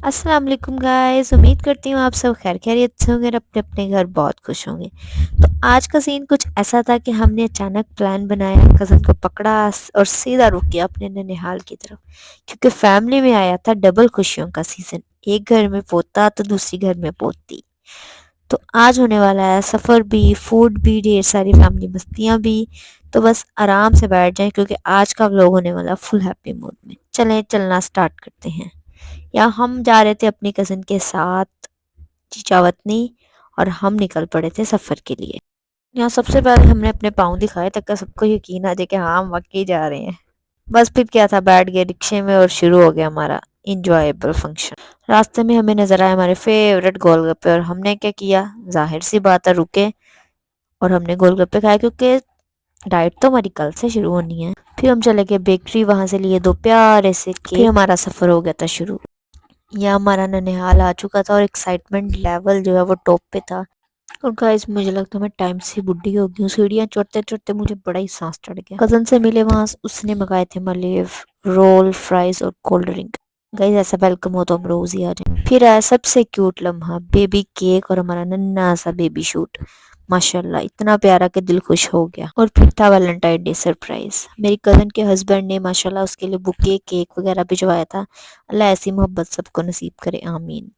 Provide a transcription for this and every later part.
अस्सलाम वालेकुम गाइस। उम्मीद करती हूँ आप सब खैर खैरियत से होंगे और अपने अपने घर बहुत खुश होंगे। तो आज का सीन कुछ ऐसा था कि हमने अचानक प्लान बनाया, कज़न को पकड़ा और सीधा रुक गया अपने ननिहाल की तरफ, क्योंकि फैमिली में आया था डबल खुशियों का सीज़न। एक घर में पोता तो दूसरी घर में पोती। तो आज होने वाला है सफ़र भी, फूड भी, ढेर सारी फैमिली मस्तियाँ भी। तो बस आराम से बैठ जाएं क्योंकि आज का व्लॉग होने वाला फुल हैप्पी मूड में। चलें चलना स्टार्ट करते हैं। या हम जा रहे थे अपनी कज़न के साथ चीचावतनी, और हम निकल पड़े थे सफ़र के लिए। यहाँ सबसे पहले हमने अपने पाँव दिखाए ताकि सबको यकीन आ जाए कि हाँ हम वाकई जा रहे हैं। बस फिर क्या था, बैठ गए रिक्शे में और शुरू हो गया हमारा इंजॉयबल फंक्शन। रास्ते में हमें नजर आए हमारे फेवरेट गोलगप्पे, और हमने क्या किया, जाहिर सी बात है रुके और हमने गोलगप्पे खाए क्योंकि डाइट तो हमारी कल से शुरू होनी है। फिर हम चले गए बेकरी, वहां से लिए दो प्यारे से केक। फिर हमारा सफर हो गया था शुरू। या हमारा ननिहाल आ चुका था और एक्साइटमेंट लेवल जो है वो टॉप पे था। और गाइस मुझे लगता है मैं टाइम से बुढ़ी हो गई हूँ, सीढ़ियाँ चढ़ते चढ़ते मुझे बड़ा ही सांस चढ़ गया। कजन से मिले वहां, उसने मंगाए थे मलेव, रोल, फ्राइज और कोल्ड ड्रिंक। गाइस ऐसा वेलकम हो तो हम रोज ही आ जाए। फिर आया सबसे क्यूट लम्हा, बेबी केक और हमारा नन्ना सा बेबी शूट। माशाल्लाह इतना प्यारा कि दिल खुश हो गया। और फिर था वैलेंटाइन डे सरप्राइज। मेरी कजन के हस्बैंड ने माशाल्लाह उसके लिए बुके, केक वगैरह भिजवाया था। अल्लाह ऐसी मोहब्बत सबको नसीब करे, आमीन।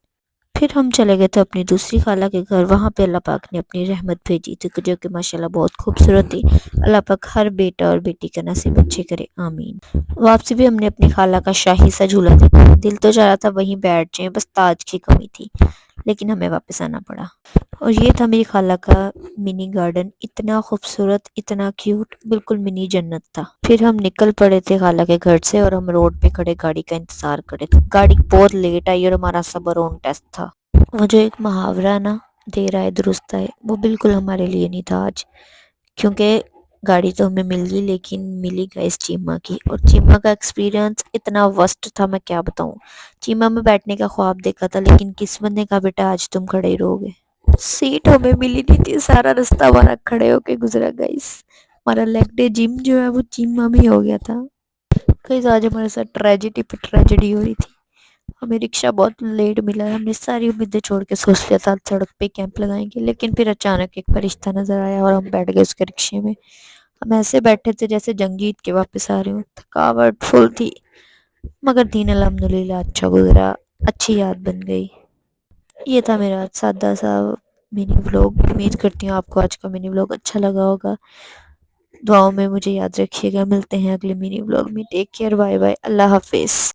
फिर हम चले गए थे अपनी दूसरी खाला के घर। वहाँ पे अल्लाह पाक ने अपनी रहमत भेजी थी जो कि माशाल्लाह बहुत खूबसूरत थी। अल्लाह पाक हर बेटा और बेटी का नसीब अच्छे करे, आमीन। वापसी भी हमने अपनी खाला का शाही सा झूला देखा। दिल तो चाह रहा था वहीं बैठ जाए, बस ताज की कमी थी, लेकिन हमें वापस आना पड़ा। और ये था मेरी खाला का मिनी गार्डन, इतना खूबसूरत, इतना क्यूट, बिल्कुल मिनी जन्नत था। फिर हम निकल पड़े थे खाला के घर से और हम रोड पे खड़े गाड़ी का इंतजार करे थे। गाड़ी बहुत लेट आई और हमारा सबर ऑन टेस्ट था। वो जो एक मुहावरा ना, देर आए दुरुस्त आए, वो बिल्कुल हमारे लिए नहीं था आज। क्योंकि गाड़ी तो हमें मिल गई, लेकिन मिली गाइस चीमा की, और चीमा का एक्सपीरियंस इतना वर्स्ट था मैं क्या बताऊं। चीमा में बैठने का ख्वाब देखा था, लेकिन किस्मत ने कहा बेटा आज तुम खड़े ही रहोगे। सीट हमें मिली नहीं थी, सारा रास्ता हमारा खड़े होके गुजरा गाइस। हमारा लेग डे जिम जो है वो चीमा में ही हो गया था। गाइस आज हमारे साथ ट्रेजेडी पे ट्रेजेडी हो रही थी। हमें रिक्शा बहुत लेट मिला। हमने सारी उम्मीदें छोड़ के सोच लिया था सड़क पे कैंप लगाएंगे, लेकिन फिर अचानक एक फरिश्ता नजर आया और हम बैठ गए उसके रिक्शे में। हम ऐसे बैठे थे जैसे जंग जीत के वापस आ रहे हो। थकावट फुल थी, मगर दिन अल्हम्दुलिल्लाह अच्छा गुजरा, अच्छी याद बन गई। ये था मेरा सादा सा मिनी व्लॉग। उम्मीद करती हूँ आपको आज का मिनी व्लॉग अच्छा लगा होगा। दुआओं में मुझे याद रखिएगा। मिलते हैं अगले मिनी व्लॉग में। टेक केयर, बाय बाय, अल्लाह हाफिज।